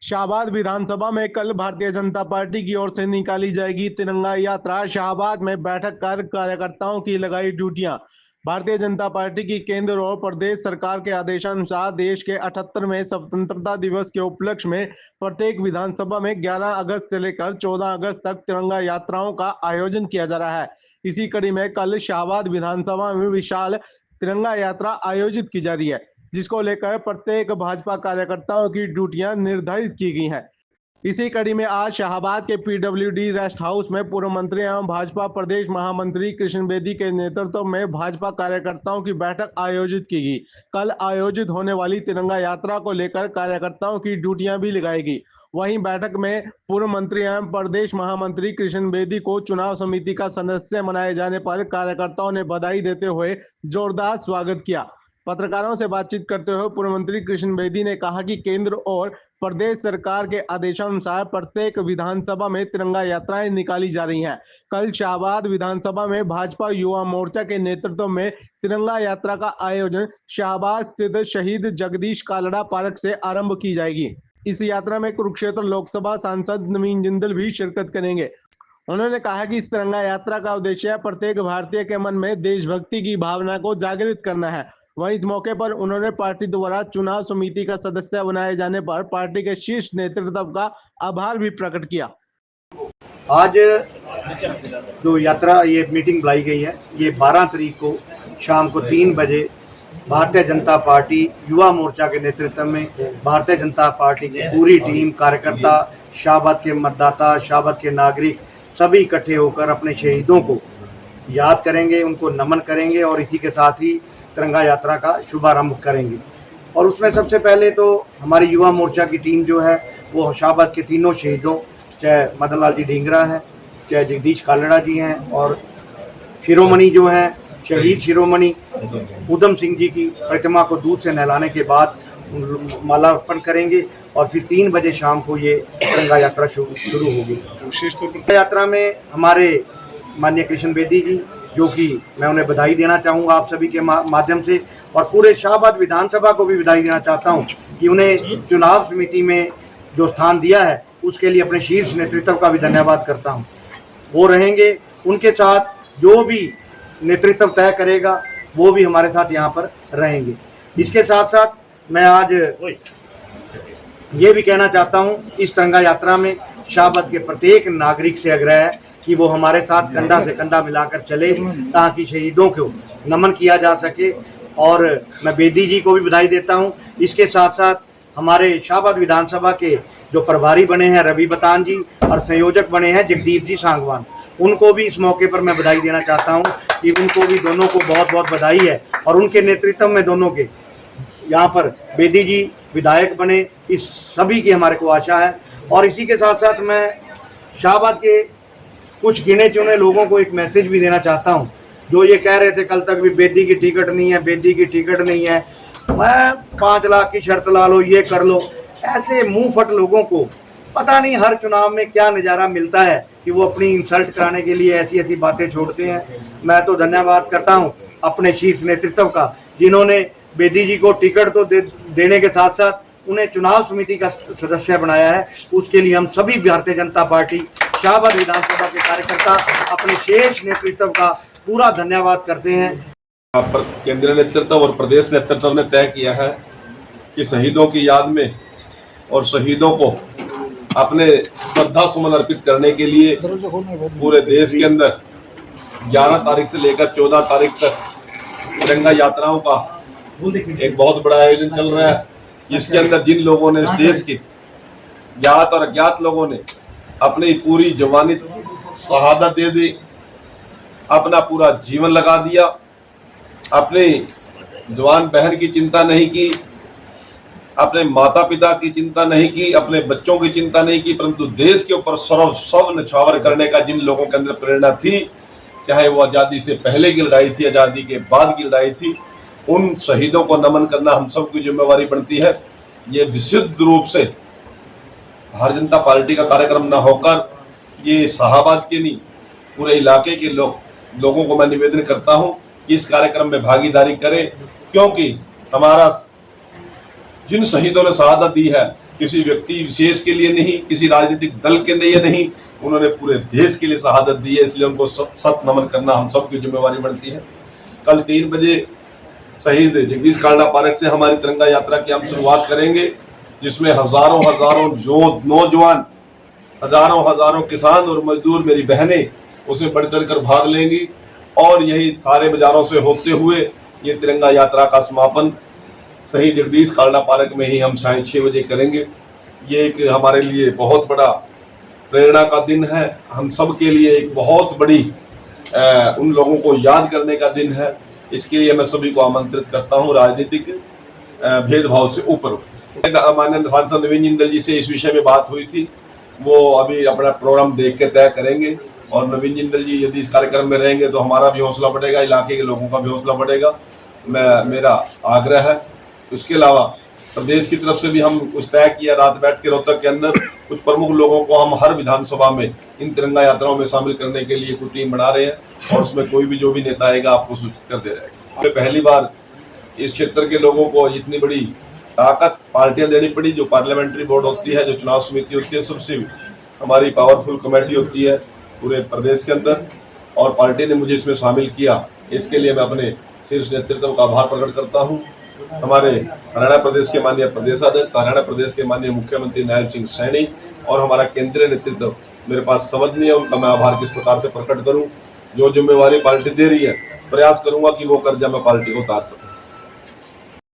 शाहबाद विधानसभा में कल भारतीय जनता पार्टी की ओर से निकाली जाएगी तिरंगा यात्रा। शाहबाद में बैठक कर कार्यकर्ताओं की लगाई ड्यूटियां। भारतीय जनता पार्टी की केंद्र और प्रदेश सरकार के आदेशानुसार देश के 78वें स्वतंत्रता दिवस के उपलक्ष्य में प्रत्येक विधानसभा में 11 अगस्त से लेकर 14 अगस्त तक तिरंगा यात्राओं का आयोजन किया जा रहा है। इसी कड़ी में कल शाहबाद विधानसभा में विशाल तिरंगा यात्रा आयोजित की जा रही है, जिसको लेकर प्रत्येक भाजपा कार्यकर्ताओं की ड्यूटियां निर्धारित की गई हैं। इसी कड़ी में आज शाहबाद के पीडब्ल्यूडी रेस्ट हाउस में पूर्व मंत्री एवं भाजपा प्रदेश महामंत्री कृष्ण बेदी के नेतृत्व में भाजपा कार्यकर्ताओं की बैठक आयोजित की गई। कल आयोजित होने वाली तिरंगा यात्रा को लेकर कार्यकर्ताओं की ड्यूटियां भी लगाई गई। वहीं बैठक में पूर्व मंत्री एवं प्रदेश महामंत्री कृष्ण बेदी को चुनाव समिति का सदस्य बनाए जाने पर कार्यकर्ताओं ने बधाई देते हुए जोरदार स्वागत किया। पत्रकारों से बातचीत करते हुए पूर्व मंत्री कृष्ण बेदी ने कहा कि केंद्र और प्रदेश सरकार के आदेशानुसार प्रत्येक विधानसभा में तिरंगा यात्राएं निकाली जा रही हैं। कल शाहबाद विधानसभा में भाजपा युवा मोर्चा के नेतृत्व में तिरंगा यात्रा का आयोजन शाहबाद स्थित शहीद जगदीश कालड़ा पार्क से आरंभ की जाएगी। इस यात्रा में कुरुक्षेत्र लोकसभा सांसद नवीन जिंदल भी शिरकत करेंगे। उन्होंने कहा कि इस तिरंगा यात्रा का उद्देश्य प्रत्येक भारतीय के मन में देशभक्ति की भावना को जागृत करना है। वहीं इस मौके पर उन्होंने पार्टी द्वारा चुनाव समिति का सदस्य बनाए जाने पर पार्टी के शीर्ष नेतृत्व का आभार भी प्रकट किया। आज जो यात्रा ये मीटिंग बुलाई गई है, ये 12 तारीख को शाम को 3 बजे भारतीय जनता पार्टी युवा मोर्चा के नेतृत्व में भारतीय जनता पार्टी की पूरी टीम, कार्यकर्ता, शाहबाद के मतदाता, शाहबाद के नागरिक सभी इकट्ठे होकर अपने शहीदों को याद करेंगे, उनको नमन करेंगे और इसी के साथ ही तिरंगा यात्रा का शुभारंभ करेंगे। और उसमें सबसे पहले तो हमारी युवा मोर्चा की टीम जो है वो शाहबाद के तीनों शहीदों, चाहे मदन लाल जी ढींगरा हैं, चाहे जगदीश कालड़ा जी हैं और शिरोमणि जो हैं शहीद शिरोमणि उधम सिंह जी की प्रतिमा को दूध से नहलाने के बाद मालार्पण करेंगे और फिर 3 बजे शाम को ये तिरंगा यात्रा शुरू होगी। विशेष तौर पर यात्रा में हमारे माननीय कृष्ण बेदी जी, जो कि मैं उन्हें बधाई देना चाहूँगा आप सभी के माध्यम से, और पूरे शाहबाद विधानसभा को भी बधाई देना चाहता हूँ कि उन्हें चुनाव समिति में जो स्थान दिया है उसके लिए अपने शीर्ष नेतृत्व का भी धन्यवाद करता हूँ। वो रहेंगे, उनके साथ जो भी नेतृत्व तय करेगा वो भी हमारे साथ यहाँ पर रहेंगे। इसके साथ साथ मैं आज ये भी कहना चाहता हूँ, इस तिरंगा यात्रा में शाहबाद के प्रत्येक नागरिक से आग्रह है कि वो हमारे साथ कंधा से कंधा मिलाकर चले ताकि शहीदों को नमन किया जा सके। और मैं बेदी जी को भी बधाई देता हूं। इसके साथ साथ हमारे शाहबाद विधानसभा के जो प्रभारी बने हैं रवि बतान जी और संयोजक बने हैं जगदीप जी सांगवान, उनको भी इस मौके पर मैं बधाई देना चाहता हूं कि उनको भी दोनों को बहुत बहुत बधाई है। और उनके नेतृत्व में दोनों के यहाँ पर बेदी जी विधायक बने, इस सभी की हमारे को आशा है। और इसी के साथ साथ मैं शाहबाद के कुछ गिने चुने लोगों को एक मैसेज भी देना चाहता हूं, जो ये कह रहे थे कल तक भी बेदी की टिकट नहीं है, बेदी की टिकट नहीं है, मैं 5 लाख की शर्त ला लो, ये कर लो। ऐसे मुंह फट लोगों को पता नहीं हर चुनाव में क्या नज़ारा मिलता है कि वो अपनी इंसल्ट कराने के लिए ऐसी ऐसी बातें छोड़ते हैं। मैं तो धन्यवाद करता हूँ अपने शीर्ष नेतृत्व का, जिन्होंने बेदी जी को टिकट तो देने के साथ साथ उन्हें चुनाव समिति का सदस्य बनाया है। उसके लिए हम सभी भारतीय जनता पार्टी शाहबाद विधानसभा के कार्यकर्ता अपने शेष नेतृत्व का पूरा धन्यवाद करते हैं। केंद्रीय नेतृत्व और प्रदेश नेतृत्व ने तय किया है कि शहीदों की याद में और शहीदों को अपने श्रद्धा सुमन अर्पित करने के लिए पूरे देश के अंदर 11 तारीख से लेकर 14 तारीख तक तिरंगा यात्राओं का एक बहुत बड़ा आयोजन चल रहा है, जिसके अंदर जिन लोगों ने इस देश के ज्ञात और अज्ञात लोगों ने अपनी पूरी जवानी शहादत दे दी, अपना पूरा जीवन लगा दिया, अपने जवान बहन की चिंता नहीं की, अपने माता पिता की चिंता नहीं की, अपने बच्चों की चिंता नहीं की, परंतु देश के ऊपर सब न्यौछावर करने का जिन लोगों के अंदर प्रेरणा थी, चाहे वो आज़ादी से पहले की लड़ाई थी, आज़ादी के बाद की लड़ाई थी, उन शहीदों को नमन करना हम सबकी जिम्मेवारी बनती है। ये विशुद्ध रूप से भारतीय जनता पार्टी का कार्यक्रम न होकर ये शाहबाद के नहीं पूरे इलाके के लोगों को मैं निवेदन करता हूं कि इस कार्यक्रम में भागीदारी करें, क्योंकि हमारा जिन शहीदों ने शहादत दी है किसी व्यक्ति विशेष के लिए नहीं, किसी राजनीतिक दल के लिए नहीं, उन्होंने पूरे देश के लिए शहादत दी है, इसलिए उनको सत नमन करना हम सबकी जिम्मेवारी बनती है। कल 3 बजे शहीद जगदीश कालड़ा पार्क से हमारी तिरंगा यात्रा की हम शुरुआत करेंगे, जिसमें हजारों नौजवान, हजारों किसान और मजदूर, मेरी बहनें उसमें बढ़ चढ़ कर भाग लेंगी और यही सारे बाजारों से होते हुए ये तिरंगा यात्रा का समापन शहीद जगदीश कालड़ा पार्क में ही हम 6:30 बजे करेंगे। ये एक हमारे लिए बहुत बड़ा प्रेरणा का दिन है, हम सब के लिए एक बहुत बड़ी उन लोगों को याद करने का दिन है। इसके लिए मैं सभी को आमंत्रित करता हूँ, राजनीतिक भेदभाव से ऊपर। माननीय सांसद नवीन जिंदल जी से इस विषय में बात हुई थी, वो अभी अपना प्रोग्राम देख के तय करेंगे और नवीन जिंदल जी यदि इस कार्यक्रम में रहेंगे तो हमारा भी हौसला बढ़ेगा, इलाके के लोगों का भी हौसला बढ़ेगा, मेरा आग्रह है। उसके अलावा प्रदेश की तरफ से भी हम कुछ तय किया, रात बैठ के रोहतक के अंदर कुछ प्रमुख लोगों को हम हर विधानसभा में इन तिरंगा यात्राओं में शामिल करने के लिए कुछ टीम बना रहे हैं और उसमें कोई भी जो भी नेता आएगा आपको सूचित कर दे रहेगा। पहली बार इस क्षेत्र के लोगों को इतनी बड़ी ताकत पार्टियां देनी पड़ी, जो पार्लियामेंट्री बोर्ड होती है, जो चुनाव समिति होती है, सबसे हमारी पावरफुल कमेटी होती है पूरे प्रदेश के अंदर, और पार्टी ने मुझे इसमें शामिल किया। इसके लिए मैं अपने शीर्ष नेतृत्व का आभार प्रकट करता हूँ। हमारे हरियाणा प्रदेश के माननीय प्रदेशाध्यक्ष, हरियाणा प्रदेश के माननीय मुख्यमंत्री नायब सिंह सैनी और हमारा केंद्रीय नेतृत्व, मेरे पास शब्द नहीं है उनका मैं आभार किस प्रकार से प्रकट करूं। जो जिम्मेवारी पार्टी दे रही है, प्रयास करूंगा कि वो कर्जा मैं पार्टी को उतार सकूं।